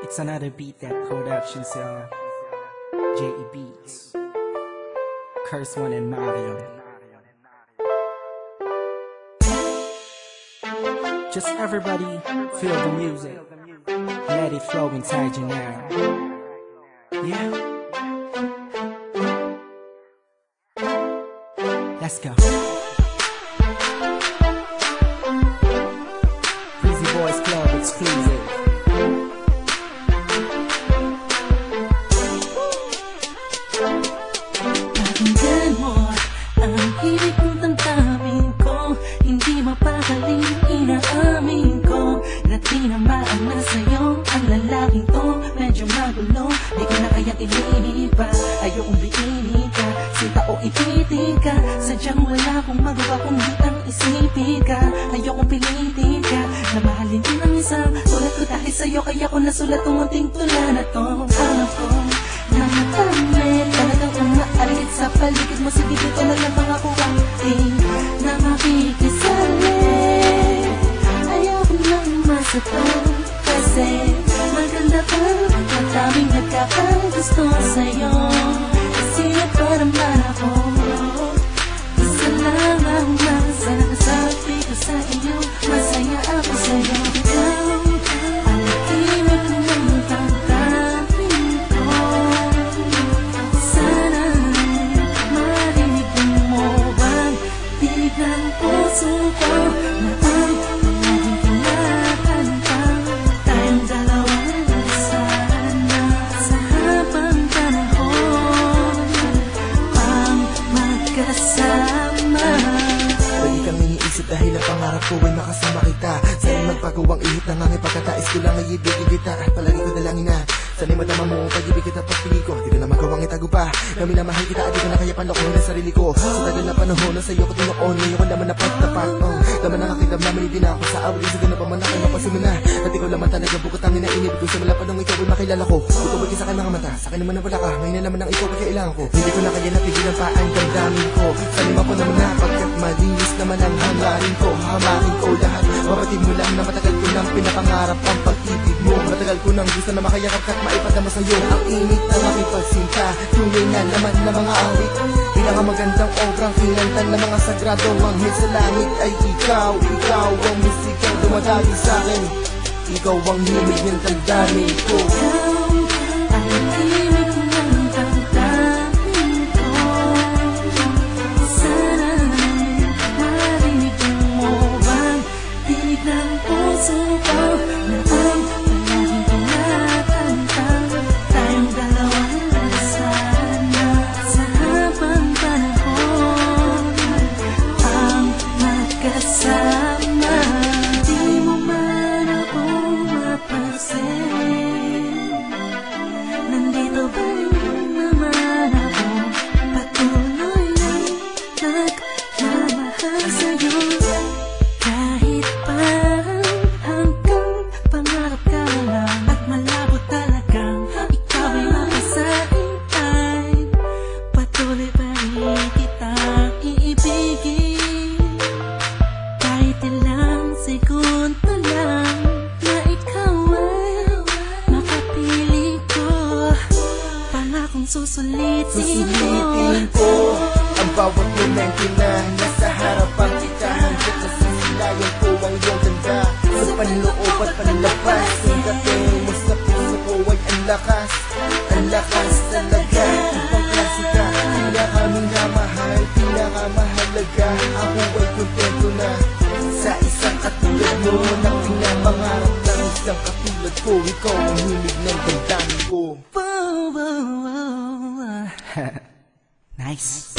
It's another beat that productions, J.E. Beats, Curse One and Mario. Just everybody feel the music, let it flow inside you now. Yeah. Let's go. Breezy Boys Club exclusive. Pakinggan mo ang hilig kong tantamin ko, hindi mapagaling inaamin ko na tinamaan na sa'yo ang lalaking to. Medyo magulo, di ko na kayang ilihip pa. Ayokong biinin ka, sinta o ipitin ka. Sadyang wala kong magawa kung di ang isipin ka. Ayokong pilitin ka, na mahalin din ang isang tulad ko. Dahil sa'yo kaya ko nasulat ang munting tula na to. Alam ko na matamit, talagang umaaligid sa paligid mo. Sige dito na lang mga kuwangting na makikisalit. Ayoko nang masaktan kasi maganda ka, madaming nagkakagusto sa'yo. Kasi pa naman ako, isa lang ang masasabi ko sa iyo. Masaya ako sa'yo. Ikaw ang timid ng tangtangin ko. Sana'y marinig mo bang tinig ng puso ko na ang laging kinakantang tayong dalawang sana sa habang panahon ang magkasama. Lagi kang iniisip dahil ang pangarap ko ay makasama kita. Sana'y magpagawang ihip ng angin, pagkatais ko lang ay ibigin kita. Palagi ko dalangin na sana'y madama mo ang pag-ibig kita pagpili ko. Di ko na magawang itago pa na minamahal kita at di ko na kaya panlokohin ang sarili ko. Sa tagal na panahon na sa'yo ko tinuon, ngayon ko naman napagtapat. Laman ang aking damdamin, hindi na ako sa awit. Sa ganun pa man ako'y mapasumi na at ikaw naman talaga bukod ang inainibig ko. Simula pa nung ikaw ay makilala ko, tutubig ka sa aking mga mata. Sa akin naman na wala ka, ngayon na naman ang ikaw ay kailangan ko. Hindi ko na kaya napigilan pa ang damdamin ko. Sa lima ko naman na pagkat malinis naman ang hangarin ko. Hamakin ko lahat, mapatid mo lang na matagal ko nang pinapangarap ang pag-ibig mo. Matagal ko nang gusto na makayakap ka't maipadama sa'yo ang init ng aking pagsinta. Tunay na naman na mga awit, pinakamagandang obrang kinantan ng mga sagrado. Anghel sa langit ay ikaw, ikaw ang musikang dumadali sa'kin. Ikaw ang himig ng tagdamin ko. Ikaw ang timid ng tangtangin ko. Sana'y marinig mo bang tinig ng puso ko na ang palaging kinakantang tayong dalawang sana sa habang panahon ang magkasama. Di mo man ako mapansin, nandito ba naman ako? Patuloy lang nagmamahal sa'yo. Kahit parang hanggang pangarap ka lang at malabo talagang ikaw ay mapasain, ay patuloy pa rin kitang iibigin. Kahit ilang segundo lang na ikaw ay makapili ko, pangakong susulitin Susulitin ko. ko ang bawat momento na nasa harapan kita. Hanggang sa sisilayan ko ang iyong ganda. Sa panloob at panlabas, ang dating mo sa puso ko ay ang lakas. Ang lakas talaga, ibang klase ka. Pinakamahalaga, ako ay kontento na sa isang katulad mo na pinapangarap ng isang katulad ko. Ikaw ang himig ng damdamin ko. Wow, wow, wow. Nice.